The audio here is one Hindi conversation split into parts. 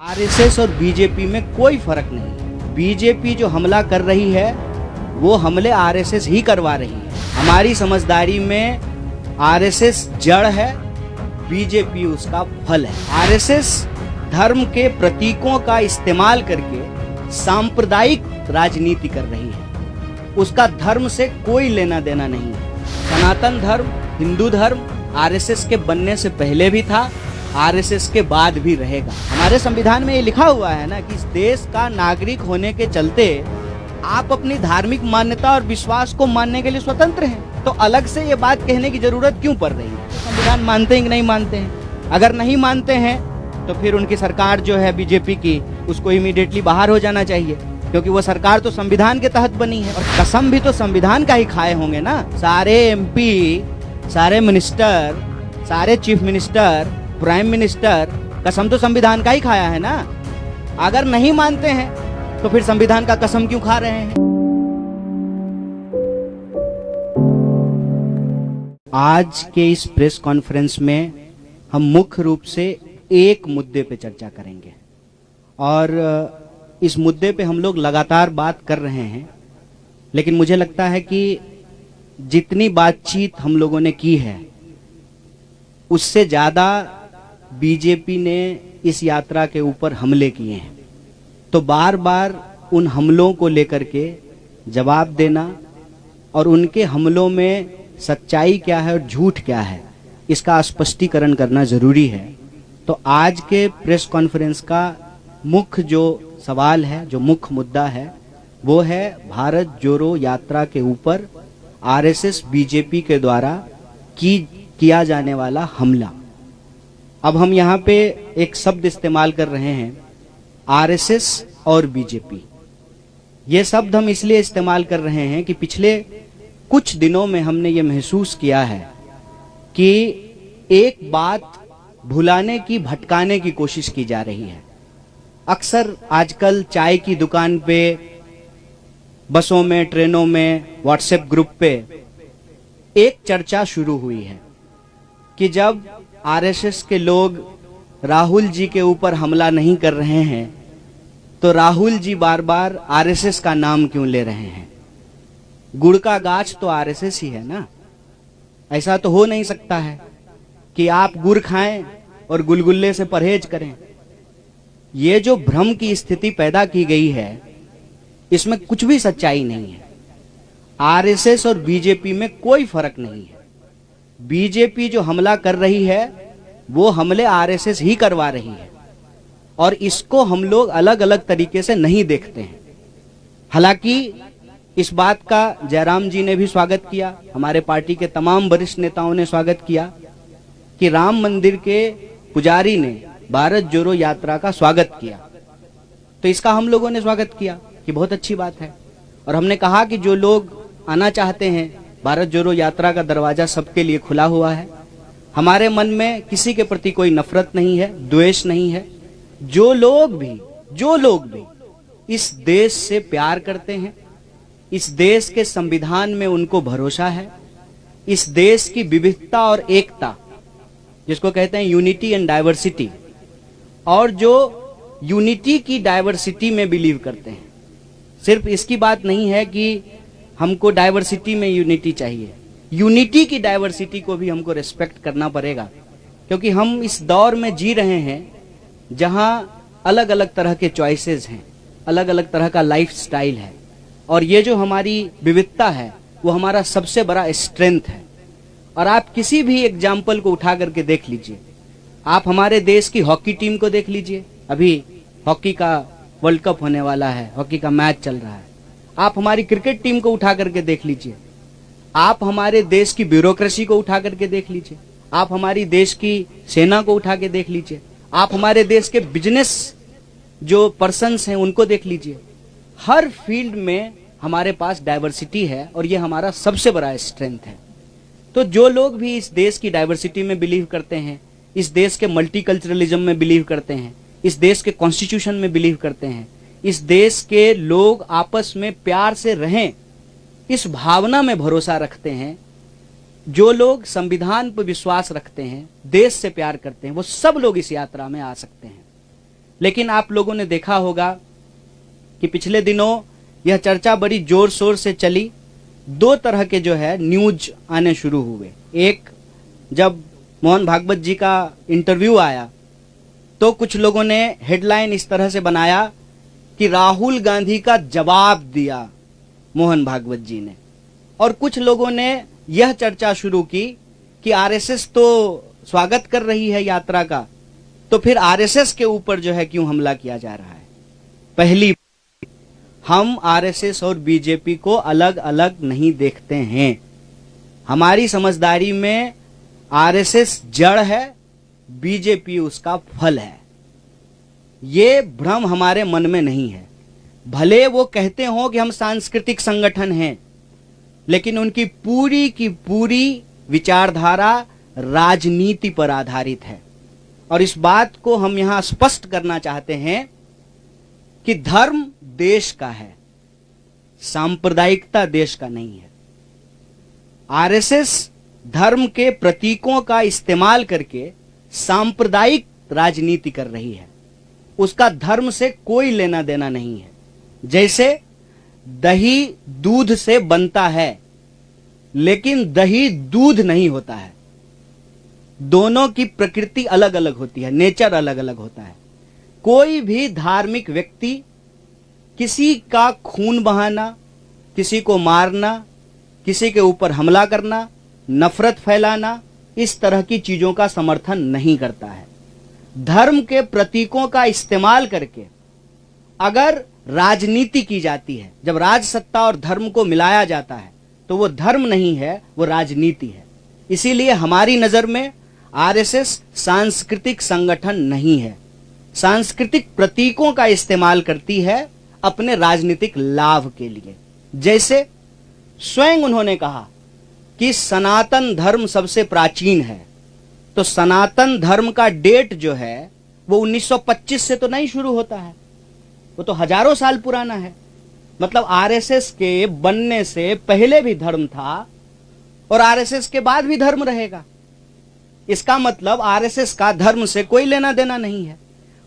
आरएसएस और बीजेपी में कोई फर्क नहीं है। बीजेपी जो हमला कर रही है वो हमले आरएसएस ही करवा रही है। हमारी समझदारी में आरएसएस जड़ है, बीजेपी उसका फल है। आरएसएस धर्म के प्रतीकों का इस्तेमाल करके सांप्रदायिक राजनीति कर रही है। उसका धर्म से कोई लेना देना नहीं है। सनातन धर्म, हिंदू धर्म आरएसएस के बनने से पहले भी था, आरएसएस के बाद भी रहेगा। हमारे संविधान में ये लिखा हुआ है ना कि इस देश का नागरिक होने के चलते आप अपनी धार्मिक मान्यता और विश्वास को मानने के लिए स्वतंत्र हैं। तो अलग से ये बात कहने की जरूरत क्यों पड़ रही है? संविधान मानते हैं कि नहीं मानते हैं? अगर नहीं मानते हैं तो फिर उनकी सरकार जो है बीजेपी की, उसको इमीडिएटली बाहर हो जाना चाहिए, क्योंकि वो सरकार तो संविधान के तहत बनी है और कसम भी तो संविधान का ही खाए होंगे ना। सारे एमपी, सारे मिनिस्टर, सारे चीफ मिनिस्टर, प्राइम मिनिस्टर, कसम तो संविधान का ही खाया है ना। अगर नहीं मानते हैं तो फिर संविधान का कसम क्यों खा रहे हैं? आज के इस प्रेस कॉन्फ्रेंस में हम मुख्य रूप से एक मुद्दे पे चर्चा करेंगे और इस मुद्दे पे हम लोग लगातार बात कर रहे हैं, लेकिन मुझे लगता है कि जितनी बातचीत हम लोगों ने की है उससे ज्यादा बीजेपी ने इस यात्रा के ऊपर हमले किए हैं। तो बार बार उन हमलों को लेकर के जवाब देना और उनके हमलों में सच्चाई क्या है और झूठ क्या है इसका स्पष्टीकरण करना जरूरी है। तो आज के प्रेस कॉन्फ्रेंस का मुख्य जो सवाल है, जो मुख्य मुद्दा है, वो है भारत जोड़ो यात्रा के ऊपर आरएसएस बीजेपी के द्वारा किया जाने वाला हमला। अब हम यहाँ पे एक शब्द इस्तेमाल कर रहे हैं, आरएसएस और बीजेपी। ये शब्द हम इसलिए इस्तेमाल कर रहे हैं कि पिछले कुछ दिनों में हमने ये महसूस किया है कि एक बात भुलाने की, भटकाने की कोशिश की जा रही है। अक्सर आजकल चाय की दुकान पे, बसों में, ट्रेनों में, व्हाट्सएप ग्रुप पे एक चर्चा शुरू हुई है कि जब आरएसएस के लोग राहुल जी के ऊपर हमला नहीं कर रहे हैं तो राहुल जी बार बार आरएसएस का नाम क्यों ले रहे हैं? गुड़ का गाछ तो आरएसएस ही है ना। ऐसा तो हो नहीं सकता है कि आप गुड़ खाएं और गुलगुल्ले से परहेज करें। ये जो भ्रम की स्थिति पैदा की गई है इसमें कुछ भी सच्चाई नहीं है। आरएसएस और बीजेपी में कोई फर्क नहीं है। बीजेपी जो हमला कर रही है वो हमले आरएसएस ही करवा रही है और इसको हम लोग अलग अलग तरीके से नहीं देखते हैं। हालांकि इस बात का जयराम जी ने भी स्वागत किया, हमारे पार्टी के तमाम वरिष्ठ नेताओं ने स्वागत किया कि राम मंदिर के पुजारी ने भारत जोड़ो यात्रा का स्वागत किया। तो इसका हम लोगों ने स्वागत किया कि बहुत अच्छी बात है और हमने कहा कि जो लोग आना चाहते हैं, भारत जोड़ो यात्रा का दरवाजा सबके लिए खुला हुआ है। हमारे मन में किसी के प्रति कोई नफरत नहीं है, द्वेष नहीं है। जो लोग भी इस देश से प्यार करते हैं, इस देश के संविधान में उनको भरोसा है, इस देश की विविधता और एकता जिसको कहते हैं यूनिटी एंड डाइवर्सिटी, और जो यूनिटी की डाइवर्सिटी में बिलीव करते हैं। सिर्फ इसकी बात नहीं है कि हमको डाइवर्सिटी में यूनिटी चाहिए, यूनिटी की डाइवर्सिटी को भी हमको रिस्पेक्ट करना पड़ेगा, क्योंकि हम इस दौर में जी रहे हैं जहां अलग अलग तरह के चॉइसेस हैं, अलग अलग तरह का लाइफ स्टाइल है और ये जो हमारी विविधता है वो हमारा सबसे बड़ा स्ट्रेंथ है। और आप किसी भी एग्जाम्पल को उठा करके देख लीजिए। आप हमारे देश की हॉकी टीम को देख लीजिए, अभी हॉकी का वर्ल्ड कप होने वाला है, हॉकी का मैच चल रहा है। आप हमारी क्रिकेट टीम को उठा करके देख लीजिए, आप हमारे देश की ब्यूरोक्रेसी को उठा करके देख लीजिए, आप हमारी देश की सेना को उठा के देख लीजिए, आप हमारे देश के बिजनेस जो पर्सन्स हैं उनको देख लीजिए। हर फील्ड में हमारे पास डाइवर्सिटी है और ये हमारा सबसे बड़ा स्ट्रेंथ है। तो जो लोग भी इस देश की डाइवर्सिटी में बिलीव करते हैं, इस देश के मल्टीकल्चरलिज्म में बिलीव करते हैं, इस देश के कॉन्स्टिट्यूशन में बिलीव करते हैं, इस देश के लोग आपस में प्यार से रहें, इस भावना में भरोसा रखते हैं, जो लोग संविधान पर विश्वास रखते हैं, देश से प्यार करते हैं, वो सब लोग इस यात्रा में आ सकते हैं। लेकिन आप लोगों ने देखा होगा कि पिछले दिनों यह चर्चा बड़ी जोर शोर से चली। दो तरह के जो है न्यूज आने शुरू हुए। एक, जब मोहन भागवत जी का इंटरव्यू आया तो कुछ लोगों ने हेडलाइन इस तरह से बनाया कि राहुल गांधी का जवाब दिया मोहन भागवत जी ने, और कुछ लोगों ने यह चर्चा शुरू की कि आरएसएस तो स्वागत कर रही है यात्रा का, तो फिर आरएसएस के ऊपर जो है क्यों हमला किया जा रहा है। पहली, हम आरएसएस और बीजेपी को अलग अलग नहीं देखते हैं। हमारी समझदारी में आरएसएस जड़ है, बीजेपी उसका फल है। ये भ्रम हमारे मन में नहीं है। भले वो कहते हो कि हम सांस्कृतिक संगठन हैं, लेकिन उनकी पूरी की पूरी विचारधारा राजनीति पर आधारित है। और इस बात को हम यहां स्पष्ट करना चाहते हैं कि धर्म देश का है, सांप्रदायिकता देश का नहीं है। आरएसएस धर्म के प्रतीकों का इस्तेमाल करके सांप्रदायिक राजनीति कर रही है। उसका धर्म से कोई लेना देना नहीं है। जैसे दही दूध से बनता है, लेकिन दही दूध नहीं होता है। दोनों की प्रकृति अलग अलग होती है, नेचर अलग अलग होता है। कोई भी धार्मिक व्यक्ति किसी का खून बहाना, किसी को मारना, किसी के ऊपर हमला करना, नफरत फैलाना, इस तरह की चीजों का समर्थन नहीं करता है। धर्म के प्रतीकों का इस्तेमाल करके अगर राजनीति की जाती है, जब राज सत्ता और धर्म को मिलाया जाता है, तो वो धर्म नहीं है, वो राजनीति है। इसीलिए हमारी नजर में आरएसएस सांस्कृतिक संगठन नहीं है। सांस्कृतिक प्रतीकों का इस्तेमाल करती है अपने राजनीतिक लाभ के लिए। जैसे स्वयं उन्होंने कहा कि सनातन धर्म सबसे प्राचीन है, तो सनातन धर्म का डेट जो है वो 1925 से तो नहीं शुरू होता है, वो तो हजारों साल पुराना है। मतलब आरएसएस के बनने से पहले भी धर्म था और आरएसएस के बाद भी धर्म रहेगा। इसका मतलब आरएसएस का धर्म से कोई लेना देना नहीं है।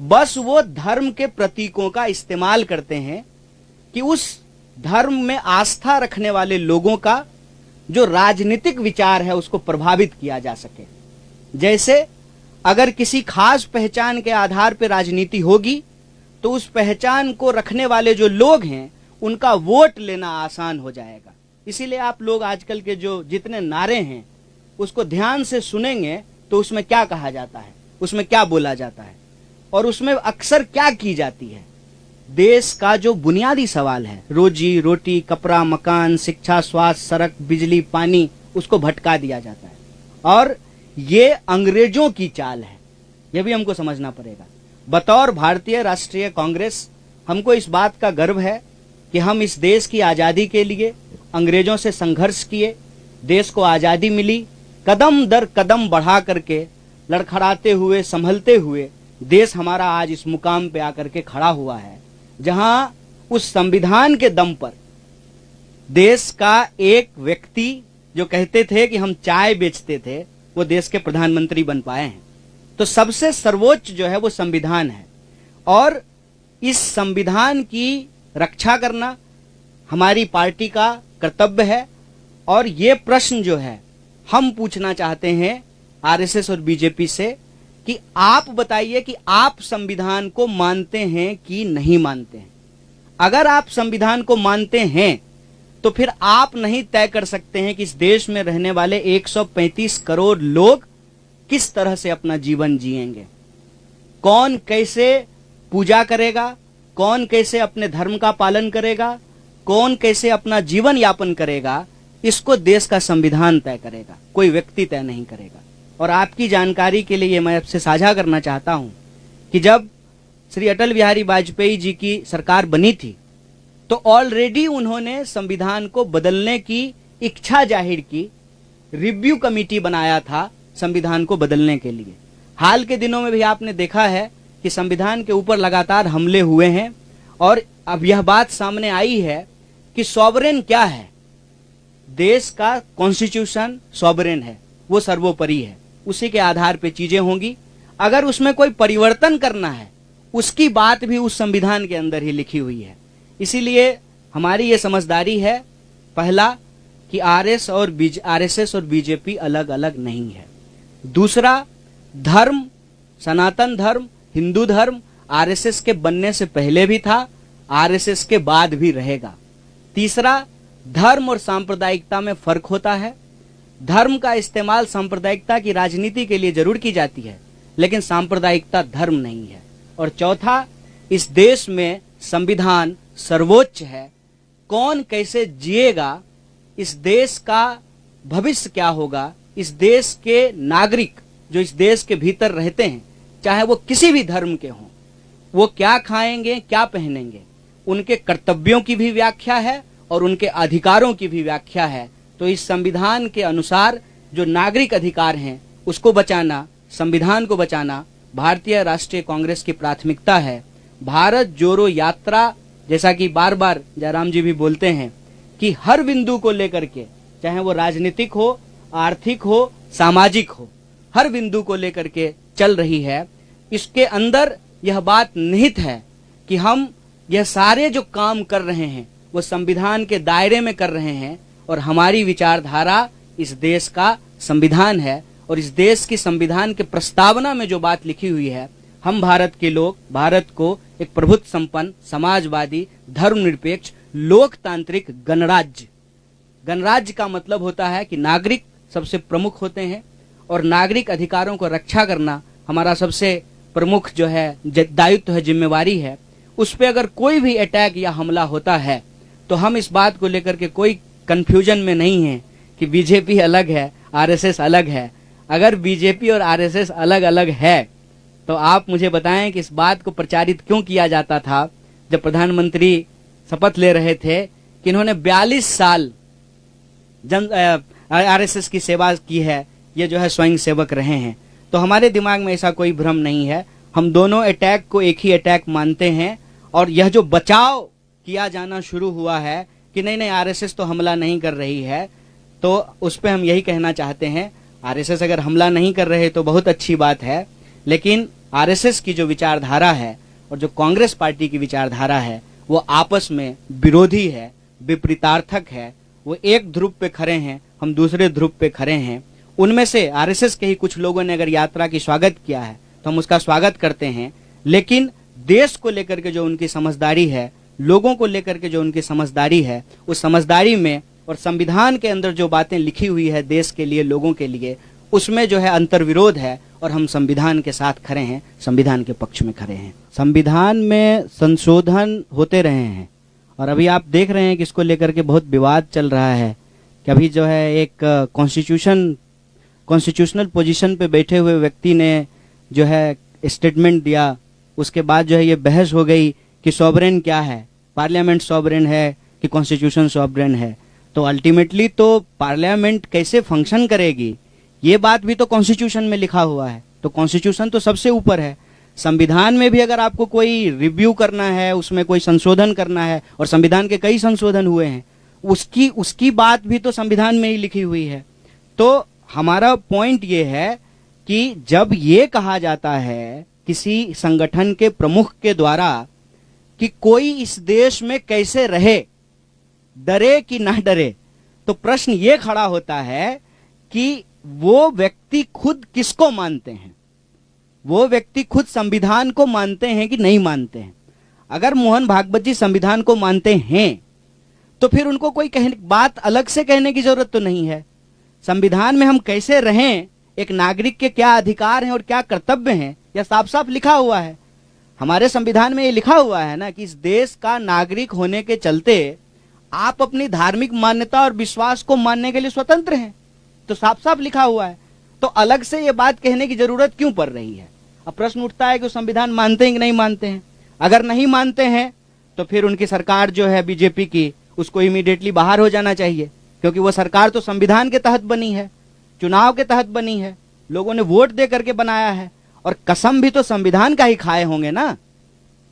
बस वो धर्म के प्रतीकों का इस्तेमाल करते हैं कि उस धर्म में आस्था रखने वाले लोगों का जो राजनीतिक विचार है उसको प्रभावित किया जा सके। जैसे अगर किसी खास पहचान के आधार पर राजनीति होगी तो उस पहचान को रखने वाले जो लोग हैं उनका वोट लेना आसान हो जाएगा। इसीलिए आप लोग आजकल के जो जितने नारे हैं उसको ध्यान से सुनेंगे तो उसमें क्या कहा जाता है, उसमें क्या बोला जाता है और उसमें अक्सर क्या की जाती है। देश का जो बुनियादी सवाल है, रोजी रोटी, कपड़ा, मकान, शिक्षा, स्वास्थ्य, सड़क, बिजली, पानी, उसको भटका दिया जाता है। और ये अंग्रेजों की चाल है, यह भी हमको समझना पड़ेगा। बतौर भारतीय राष्ट्रीय कांग्रेस हमको इस बात का गर्व है कि हम इस देश की आजादी के लिए अंग्रेजों से संघर्ष किए, देश को आजादी मिली, कदम दर कदम बढ़ा करके, लड़खड़ाते हुए, संभलते हुए देश हमारा आज इस मुकाम पे आकर के खड़ा हुआ है, जहां उस संविधान के दम पर देश का एक व्यक्ति जो कहते थे कि हम चाय बेचते थे, वो देश के प्रधानमंत्री बन पाए हैं। तो सबसे सर्वोच्च जो है वो संविधान है और इस संविधान की रक्षा करना हमारी पार्टी का कर्तव्य है। और ये प्रश्न जो है हम पूछना चाहते हैं आरएसएस और बीजेपी से कि आप बताइए कि आप संविधान को मानते हैं कि नहीं मानते हैं। अगर आप संविधान को मानते हैं तो फिर आप नहीं तय कर सकते हैं कि इस देश में रहने वाले 135 करोड़ लोग किस तरह से अपना जीवन जिएंगे, कौन कैसे पूजा करेगा, कौन कैसे अपने धर्म का पालन करेगा, कौन कैसे अपना जीवन यापन करेगा। इसको देश का संविधान तय करेगा, कोई व्यक्ति तय नहीं करेगा। और आपकी जानकारी के लिए मैं आपसे साझा करना चाहता हूं कि जब श्री अटल बिहारी वाजपेयी जी की सरकार बनी थी तो ऑलरेडी उन्होंने संविधान को बदलने की इच्छा जाहिर की, रिव्यू कमेटी बनाया था संविधान को बदलने के लिए। हाल के दिनों में भी आपने देखा है कि संविधान के ऊपर लगातार हमले हुए हैं और अब यह बात सामने आई है कि सॉवरेन क्या है। देश का कॉन्स्टिट्यूशन सॉवरेन है, वो सर्वोपरि है, उसी के आधार पे चीजें होंगी। अगर उसमें कोई परिवर्तन करना है, उसकी बात भी उस संविधान के अंदर ही लिखी हुई है। इसीलिए हमारी ये समझदारी है, पहला कि आरएसएस और बीजेपी अलग अलग नहीं है। दूसरा, धर्म, सनातन धर्म, हिंदू धर्म आरएसएस के बनने से पहले भी था, आरएसएस के बाद भी रहेगा। तीसरा, धर्म और सांप्रदायिकता में फर्क होता है। धर्म का इस्तेमाल सांप्रदायिकता की राजनीति के लिए जरूर की जाती है, लेकिन सांप्रदायिकता धर्म नहीं है। और चौथा, इस देश में संविधान सर्वोच्च है। कौन कैसे जिएगा, इस देश का भविष्य क्या होगा, इस देश के नागरिक जो इस देश के भीतर रहते हैं, चाहे वो किसी भी धर्म के हों, वो क्या खाएंगे, क्या पहनेंगे, उनके कर्तव्यों की भी व्याख्या है और उनके अधिकारों की भी व्याख्या है। तो इस संविधान के अनुसार जो नागरिक अधिकार हैं उसको बचाना, संविधान को बचाना भारतीय राष्ट्रीय कांग्रेस की प्राथमिकता है। भारत जोड़ो यात्रा, जैसा कि बार बार जयराम जी भी बोलते हैं कि हर बिंदु को लेकर के, चाहे वो राजनीतिक हो, आर्थिक हो, सामाजिक हो, हर बिंदु को लेकर के चल रही है। इसके अंदर यह बात निहित है कि हम यह सारे जो काम कर रहे हैं वो संविधान के दायरे में कर रहे हैं और हमारी विचारधारा इस देश का संविधान है। और इस देश की संविधान के प्रस्तावना में जो बात लिखी हुई है, हम भारत के लोग भारत को एक प्रभुत्व संपन्न, समाजवादी, धर्मनिरपेक्ष, लोकतांत्रिक गणराज्य, गणराज्य का मतलब होता है कि नागरिक सबसे प्रमुख होते हैं और नागरिक अधिकारों को रक्षा करना हमारा सबसे प्रमुख जो है दायित्व है, जिम्मेवारी है। उस पे अगर कोई भी अटैक या हमला होता है तो हम इस बात को लेकर के कोई कंफ्यूजन में नहीं है कि बीजेपी अलग है, आरएसएस अलग है। अगर बीजेपी और आरएसएस अलग अलग है तो आप मुझे बताएं कि इस बात को प्रचारित क्यों किया जाता था जब प्रधानमंत्री शपथ ले रहे थे कि इन्होंने 42 साल आरएसएस की सेवा की है, ये जो है स्वयं सेवक रहे हैं। तो हमारे दिमाग में ऐसा कोई भ्रम नहीं है। हम दोनों अटैक को एक ही अटैक मानते हैं और यह जो बचाव किया जाना शुरू हुआ है कि नहीं नहीं आरएसएस तो हमला नहीं कर रही है, तो उस पर हम यही कहना चाहते हैं, आरएसएस अगर हमला नहीं कर रहे तो बहुत अच्छी बात है, लेकिन आरएसएस की जो विचारधारा है और जो कांग्रेस पार्टी की विचारधारा है वो आपस में विरोधी है, विपरीतार्थक है। वो एक ध्रुव पे खड़े हैं, हम दूसरे ध्रुव पे खड़े हैं। उनमें से आरएसएस के ही कुछ लोगों ने अगर यात्रा की स्वागत किया है तो हम उसका स्वागत करते हैं, लेकिन देश को लेकर के जो उनकी समझदारी है, लोगों को लेकर के जो उनकी समझदारी है, उस समझदारी में और संविधान के अंदर जो बातें लिखी हुई है देश के लिए, लोगों के लिए, उसमें जो है अंतर्विरोध है और हम संविधान के साथ खड़े हैं, संविधान के पक्ष में खड़े हैं। संविधान में संशोधन होते रहे हैं और अभी आप देख रहे हैं कि इसको लेकर के बहुत विवाद चल रहा है कि अभी जो है एक कॉन्स्टिट्यूशनल पोजीशन पे बैठे हुए व्यक्ति ने जो है स्टेटमेंट दिया, उसके बाद जो है ये बहस हो गई कि सॉवरेन क्या है, पार्लियामेंट सॉवरेन है कि कॉन्स्टिट्यूशन सॉवरेन है। तो अल्टीमेटली तो पार्लियामेंट कैसे फंक्शन करेगी ये बात भी तो कॉन्स्टिट्यूशन में लिखा हुआ है। तो कॉन्स्टिट्यूशन तो सबसे ऊपर है। संविधान में भी अगर आपको कोई रिव्यू करना है, उसमें कोई संशोधन करना है, और संविधान के कई संशोधन हुए हैं, उसकी बात भी तो संविधान में ही लिखी हुई है। तो हमारा पॉइंट ये है कि जब ये कहा जाता है किसी संगठन के प्रमुख के द्वारा कि कोई इस देश में कैसे रहे, डरे कि ना डरे, तो प्रश्न ये खड़ा होता है कि वो व्यक्ति खुद किसको मानते हैं, वो व्यक्ति खुद संविधान को मानते हैं कि नहीं मानते हैं। अगर मोहन भागवत जी संविधान को मानते हैं तो फिर उनको कोई बात अलग से कहने की जरूरत तो नहीं है। संविधान में हम कैसे रहें, एक नागरिक के क्या अधिकार हैं और क्या कर्तव्य हैं, यह साफ साफ लिखा हुआ है। हमारे संविधान में ये लिखा हुआ है ना कि इस देश का नागरिक होने के चलते आप अपनी धार्मिक मान्यता और विश्वास को मानने के लिए स्वतंत्र हैं, तो साफ साफ लिखा हुआ है। तो अलग से ये बात कहने की जरूरत क्यों पड़ रही है। अब प्रश्न उठता है कि संविधान मानते हैं कि नहीं मानते हैं। अगर नहीं मानते हैं तो फिर उनकी सरकार जो है बीजेपी की, उसको इमीडिएटली बाहर हो जाना चाहिए, क्योंकि वो सरकार तो संविधान के तहत बनी है, चुनाव के तहत बनी है, लोगों ने वोट दे करके बनाया है, और कसम भी तो संविधान का ही खाए होंगे ना।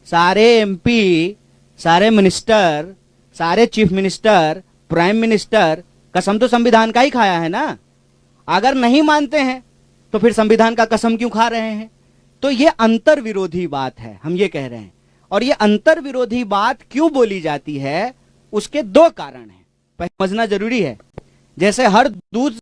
सारे एमपी, सारे मिनिस्टर, सारे चीफ मिनिस्टर, प्राइम मिनिस्टर, कसम तो संविधान का ही खाया है ना। अगर नहीं मानते हैं तो फिर संविधान का कसम क्यों खा रहे हैं। तो ये अंतर विरोधी बात है, हम ये कह रहे हैं। और ये अंतर विरोधी बात क्यों बोली जाती है, उसके दो कारण हैं, समझना जरूरी है। जैसे हर दूध